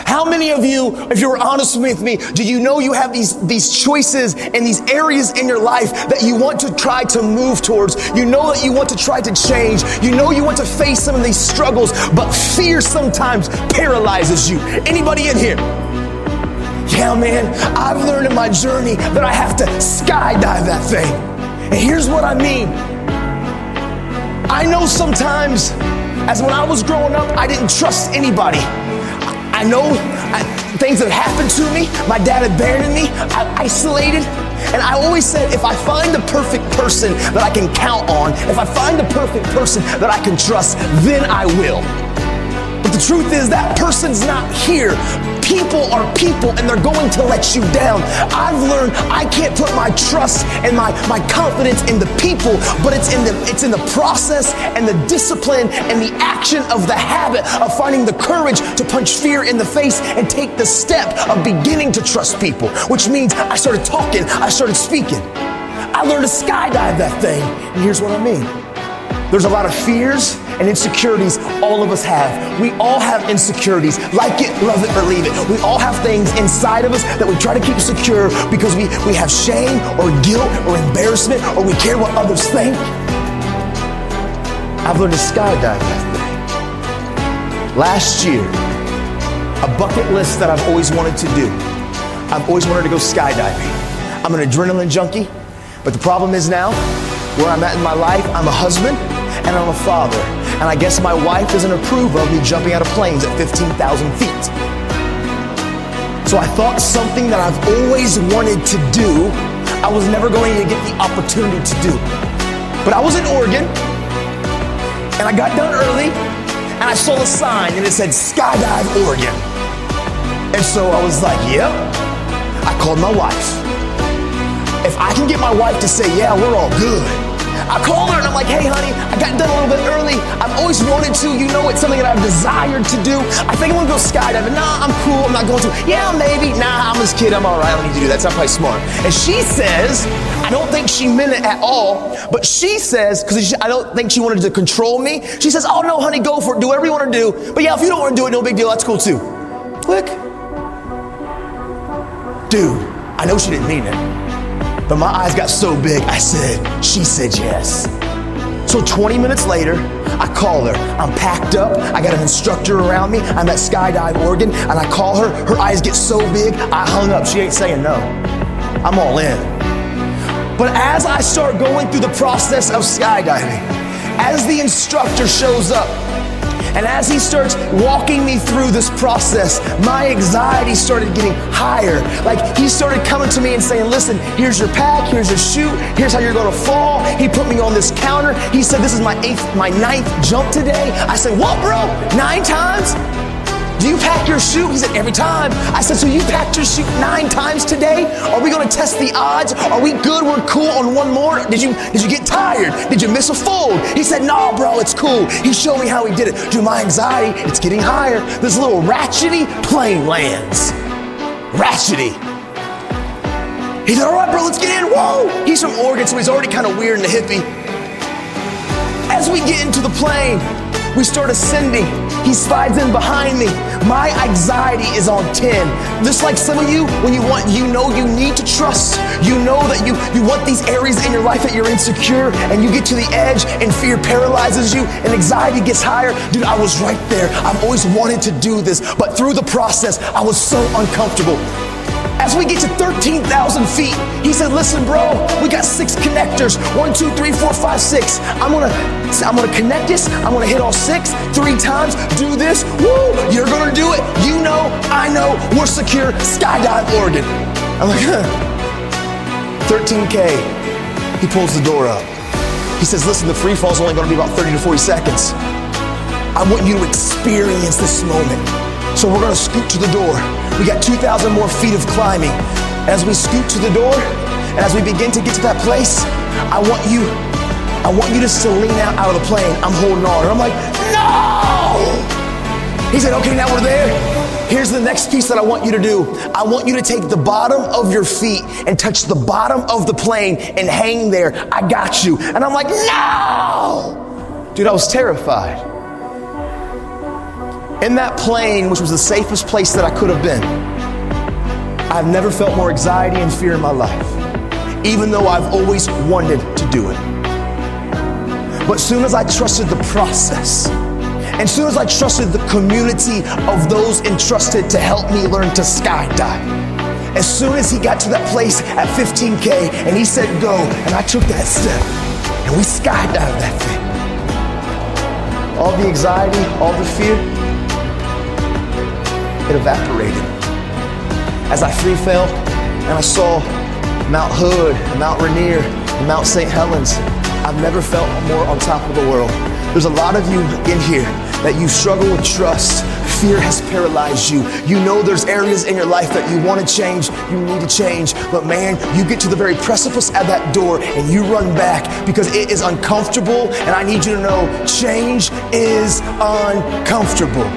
How many of you, if you were honest with me, do you know you have these choices and these areas in your life that you want to try to move towards? You know that you want to try to change. You know you want to face some of these struggles, but fear sometimes paralyzes you. Anybody in here? Yeah, man, I've learned in my journey that I have to skydive that thing. And here's what I mean. I know sometimes, as when I was growing up, I didn't trust anybody. I know things have happened to me. My dad abandoned me. I isolated. And I always said, if I find the perfect person that I can count on, if I find the perfect person that I can trust, then I will. But the truth is that person's not here. People are people and they're going to let you down. I've learned I can't put my trust and my confidence in the people, but it's in the process and the discipline and the action of the habit of finding the courage to punch fear in the face and take the step of beginning to trust people, which means I started talking, I started speaking. I learned to skydive that thing. And here's what I mean. There's a lot of fears and insecurities all of us have. We all have insecurities. Like it, love it, or leave it. We all have things inside of us that we try to keep secure because we have shame or guilt or embarrassment or we care what others think. I've learned to skydive that thing. Last year, a bucket list that I've always wanted to do. I've always wanted to go skydiving. I'm an adrenaline junkie, but the problem is now, where I'm at in my life, I'm a husband and I'm a father. And I guess my wife doesn't approve of me jumping out of planes at 15,000 feet. So I thought something that I've always wanted to do, I was never going to get the opportunity to do. But I was in Oregon and I got done early and I saw a sign and it said Skydive Oregon. And so I was like, yep. I called my wife. If I can get my wife to say, yeah, we're all good. I called her and I'm like, hey honey, I got done a little bit early. I've always wanted to, you know, it's something that I've desired to do. I think I'm gonna go skydiving. Nah, I'm cool, I'm not going to. Yeah, maybe. Nah, I'm this kid, I'm all right, I don't need to do that. That's not probably smart. And she says, I don't think she meant it at all, but she says, because I don't think she wanted to control me. She says, oh no, honey, go for it, do whatever you want to do. But yeah, if you don't want to do it, no big deal, that's cool too. Click. Dude, I know she didn't mean it. But my eyes got so big, she said yes. So 20 minutes later, I call her. I'm packed up, I got an instructor around me, I'm at Skydive Oregon, and I call her, her eyes get so big, I hung up. She ain't saying no. I'm all in. But as I start going through the process of skydiving, as the instructor shows up, and as he starts walking me through this process, my anxiety started getting higher. Like he started coming to me and saying, listen, here's your pack, here's your chute, here's how you're gonna fall. He put me on this counter. He said, this is my ninth jump today. I said, what, bro? 9 times? Do you pack your chute? He said, every time. I said, so you packed your chute 9 times today? Are we gonna test the odds? Are we good? We're cool on one more? Did you get tired? Did you miss a fold? He said, no, bro, it's cool. He showed me how he did it. Dude, my anxiety, it's getting higher. This little ratchety plane lands. Ratchety. He said, all right, bro, let's get in. Whoa! He's from Oregon, so he's already kind of weird and a hippie. As we get into the plane, we start ascending. He slides in behind me. My anxiety is on 10. Just like some of you, when you need to trust. You know that you want these areas in your life that you're insecure, and you get to the edge and fear paralyzes you and anxiety gets higher. Dude, I was right there. I've always wanted to do this, but through the process, I was so uncomfortable. As we get to 13,000 feet, he said, listen, bro, we got 6 connectors. 1, 2, 3, 4, 5, 6. I'm gonna connect this. I'm gonna hit all 6 3 times. Do this. Woo! You're gonna do it. You know, I know, we're secure. Skydive Oregon. I'm like, 13K. He pulls the door up. He says, listen, the free fall is only gonna be about 30 to 40 seconds. I want you to experience this moment. So we're gonna scoot to the door. We got 2,000 more feet of climbing. As we scoot to the door, and as we begin to get to that place, I want you to still lean out of the plane. I'm holding on. And I'm like, no! He said, okay, now we're there. Here's the next piece that I want you to do. I want you to take the bottom of your feet and touch the bottom of the plane and hang there. I got you. And I'm like, no! Dude, I was terrified. In that plane, which was the safest place that I could have been, I've never felt more anxiety and fear in my life, even though I've always wanted to do it. But soon as I trusted the process, and soon as I trusted the community of those entrusted to help me learn to skydive, as soon as he got to that place at 15K and he said go, and I took that step, and we skydived that thing. All the anxiety, all the fear, it evaporated. As I free fell and I saw Mount Hood, and Mount Rainier, and Mount St. Helens, I've never felt more on top of the world. There's a lot of you in here that you struggle with trust. Fear has paralyzed you. You know there's areas in your life that you want to change, you need to change, but man, you get to the very precipice at that door and you run back because it is uncomfortable, and I need you to know change is uncomfortable.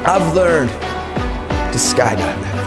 I've learned to skydive that.